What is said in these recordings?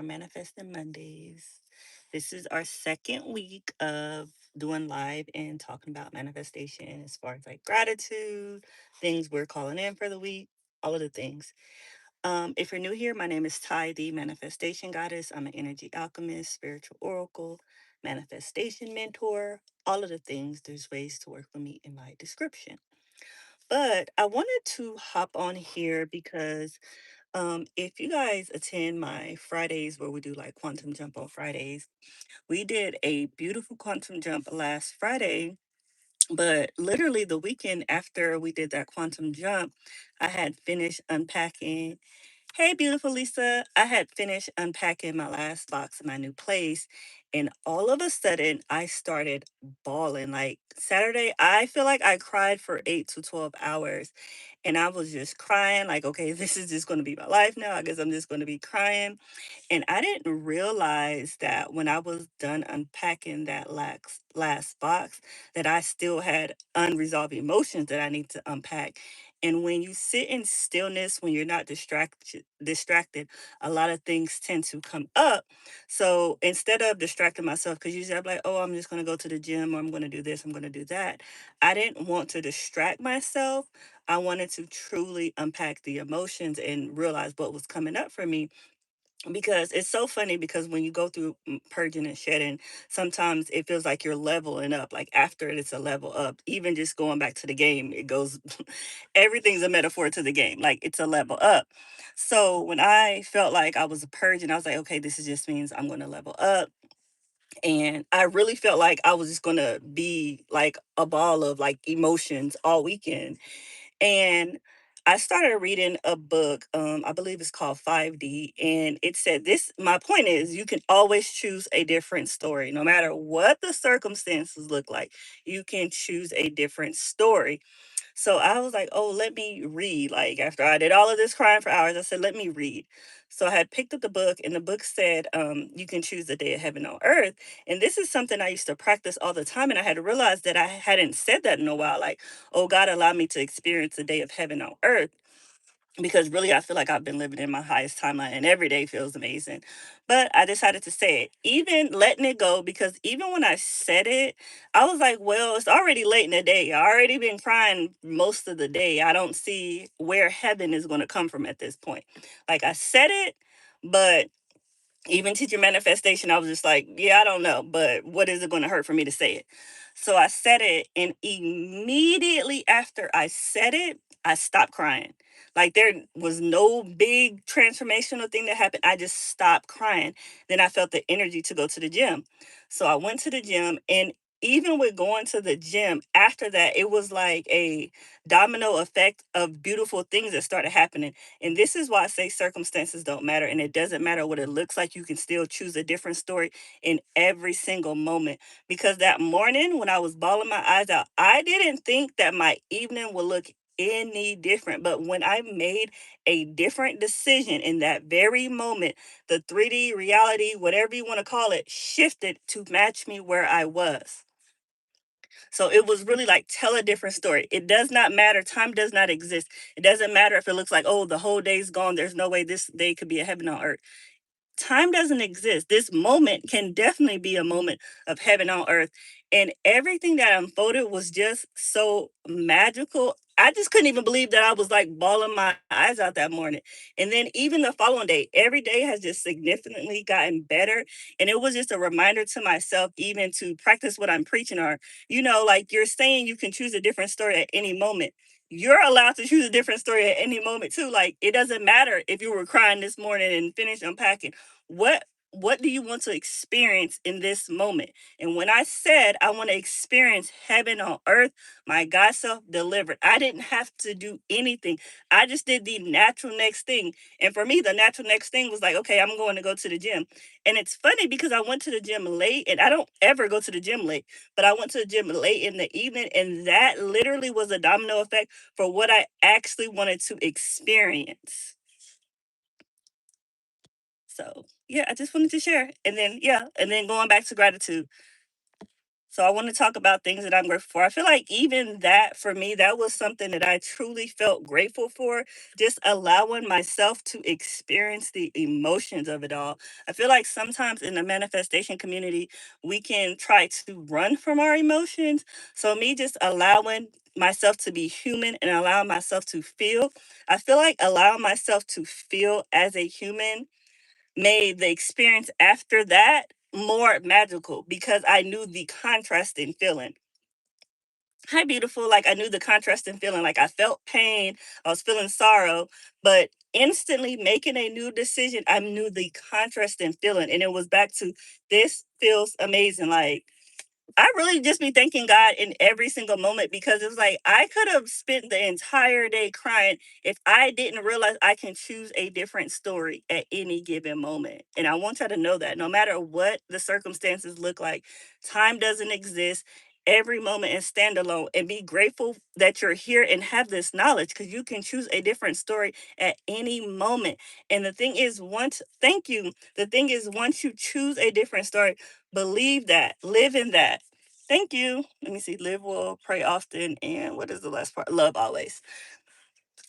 Manifesting Mondays. This is our second week of doing live and talking about manifestation as far as like gratitude, things we're calling in for the week, all of the things. If you're new here, my name is Ty, the Manifestation Goddess. I'm an energy alchemist, spiritual oracle, manifestation mentor, all of the things. There's ways to work with me in my description. But I wanted to hop on here because if you guys attend my Fridays where we do like quantum jump on Fridays, we did a beautiful quantum jump last Friday. But literally the weekend after we did that quantum jump, I had finished unpacking. Hey, beautiful Lisa. I had finished unpacking my last box in my new place. And all of a sudden, I started bawling. Like Saturday, I feel like I cried for 8 to 12 hours. And I was just crying, like, okay, this is just going to be my life now. I guess I'm just going to be crying. And I didn't realize that when I was done unpacking that last box, that I still had unresolved emotions that I need to unpack. And when you sit in stillness, when you're not distracted, a lot of things tend to come up. So instead of distracting myself, because usually I'm like, oh, I'm just going to go to the gym or I'm going to do this, I'm going to do that. I didn't want to distract myself. I wanted to truly unpack the emotions and realize what was coming up for me, because it's so funny because when you go through purging and shedding, sometimes it feels like you're leveling up. Like after it's a level up, even just going back to the game, it goes everything's a metaphor to the game, like it's a level up. So when I felt like I was purging, I was like, okay, this is just means I'm going to level up. And I really felt like I was just going to be like a ball of like emotions all weekend. And I started reading a book, I believe it's called 5D, and it said this. My point is, you can always choose a different story, no matter what the circumstances look like. You can choose a different story. So I was like, oh, let me read. Like after I did all of this crying for hours, I said, let me read. So I had picked up the book, and the book said, you can choose the day of heaven on earth. And this is something I used to practice all the time. And I had realized that I hadn't said that in a while. Like, oh, God allowed me to experience the day of heaven on earth, because really I feel like I've been living in my highest timeline and every day feels amazing. But I decided to say it, even letting it go, because even when I said it, I was like, well, it's already late in the day. I already been crying most of the day. I don't see where heaven is going to come from at this point. Like I said it, but even teaching manifestation, I was just like, yeah, I don't know, but what is it going to hurt for me to say it? So I said it, and immediately after I said it, I stopped crying. Like there was no big transformational thing that happened. I just stopped crying. Then I felt the energy to go to the gym. So I went to the gym, and even with going to the gym after that, it was like a domino effect of beautiful things that started happening. And this is why I say circumstances don't matter. And it doesn't matter what it looks like. You can still choose a different story in every single moment. Because that morning when I was bawling my eyes out, I didn't think that my evening would look any different. But when I made a different decision in that very moment, the 3D reality, whatever you want to call it, shifted to match me where I was. So it was really like tell a different story. It does not matter. Time does not exist. It doesn't matter if it looks like, oh, the whole day's gone. There's no way this day could be a heaven on earth. Time doesn't exist. This moment can definitely be a moment of heaven on earth. And everything that unfolded was just so magical. I just couldn't even believe that I was like bawling my eyes out that morning. And then even the following day, every day has just significantly gotten better. And it was just a reminder to myself, even to practice what I'm preaching, or, like you're saying, you can choose a different story at any moment. You're allowed to choose a different story at any moment too. Like it doesn't matter if you were crying this morning and finished unpacking. What do you want to experience in this moment? And when I said I want to experience heaven on earth, my God self delivered. I didn't have to do anything. I just did the natural next thing. And for me, the natural next thing was like, okay, I'm going to go to the gym. And it's funny because I went to the gym late, and I don't ever go to the gym late, but I went to the gym late in the evening, and that literally was a domino effect for what I actually wanted to experience. So yeah, I just wanted to share. And then, yeah, and then going back to gratitude. So I want to talk about things that I'm grateful for. I feel like even that for me, that was something that I truly felt grateful for. Just allowing myself to experience the emotions of it all. I feel like sometimes in the manifestation community, we can try to run from our emotions. So me just allowing myself to be human and allowing myself to feel. I feel like allowing myself to feel as a human made the experience after that more magical because I knew the contrasting feeling. Hi, beautiful. Like I knew the contrasting feeling. Like I felt pain, I was feeling sorrow, but instantly making a new decision, I knew the contrasting feeling. And it was back to this feels amazing. Like I really just be thanking God in every single moment because it's like I could have spent the entire day crying if I didn't realize I can choose a different story at any given moment. And I want y'all to know that no matter what the circumstances look like, time doesn't exist. Every moment is standalone and be grateful that you're here and have this knowledge because you can choose a different story at any moment. And the thing is, thank you. The thing is, once you choose a different story, believe that, live in that. Thank you. Let me see. Live well, pray often, and what is the last part? Love always.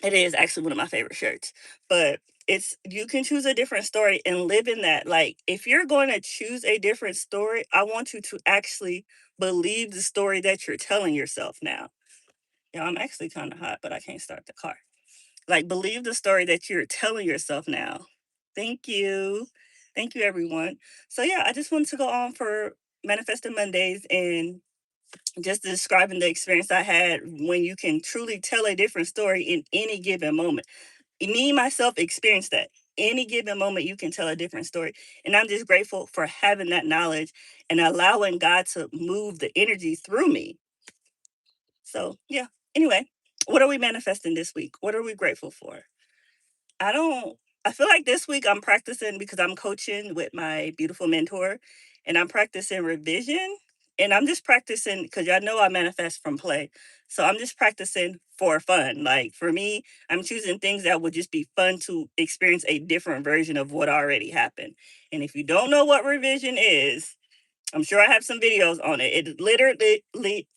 It is actually one of my favorite shirts. But it's you can choose a different story and live in that. Like if you're going to choose a different story, I want you to actually believe the story that you're telling yourself now. Yeah, I'm actually kind of hot, but I can't start the car. Like believe the story that you're telling yourself now. Thank you. Thank you, everyone. So yeah, I just wanted to go on for Manifesting Mondays and just describing the experience I had when you can truly tell a different story in any given moment. Me, myself, experienced that. Any given moment, you can tell a different story. And I'm just grateful for having that knowledge and allowing God to move the energy through me. So, yeah. Anyway, what are we manifesting this week? What are we grateful for? I don't I feel like this week I'm practicing because I'm coaching with my beautiful mentor and I'm practicing revision and I'm just practicing because y'all know I manifest from play. So I'm just practicing for fun. Like for me, I'm choosing things that would just be fun to experience a different version of what already happened. And if you don't know what revision is, I'm sure I have some videos on it.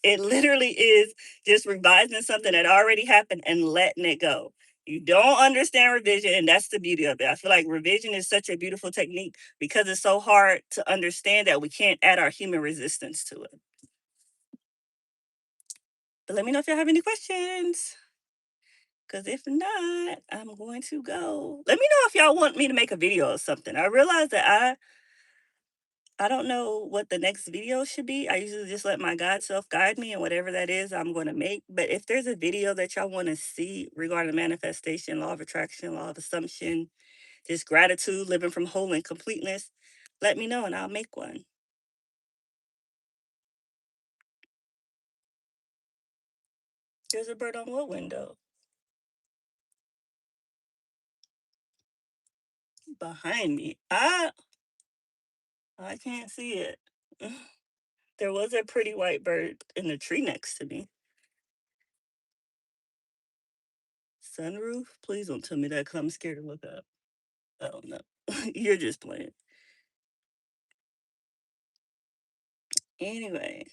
It literally is just revising something that already happened and letting it go. You don't understand revision, and that's the beauty of it. I feel like revision is such a beautiful technique because it's so hard to understand that we can't add our human resistance to it. But let me know if y'all have any questions. Because if not, I'm going to go. Let me know if y'all want me to make a video or something. I realize that I don't know what the next video should be. I usually just let my God self guide me and whatever that is, I'm going to make. But if there's a video that y'all want to see regarding manifestation, law of attraction, law of assumption, just gratitude, living from whole and completeness, let me know and I'll make one. There's a bird on what window? Behind me. I can't see it. There was a pretty white bird in the tree next to me. Sunroof? Please don't tell me that because I'm scared to look up. Oh no. You're just playing. Anyway,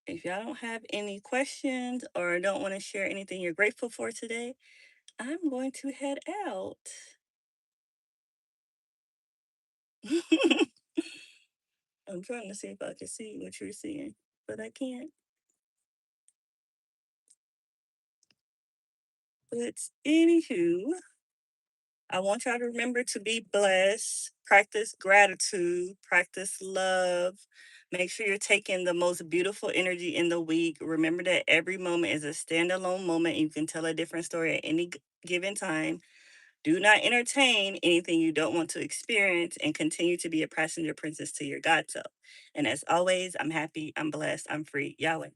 if y'all don't have any questions or don't want to share anything you're grateful for today, I'm going to head out. I'm trying to see if I can see what you're seeing, but I can't. But anywho, I want y'all to remember to be blessed, practice gratitude, practice love. Make sure you're taking the most beautiful energy in the week. Remember that every moment is a standalone moment. You can tell a different story at any given time. Do not entertain anything you don't want to experience and continue to be a passenger princess to your God self. And as always, I'm happy, I'm blessed, I'm free. Yahweh.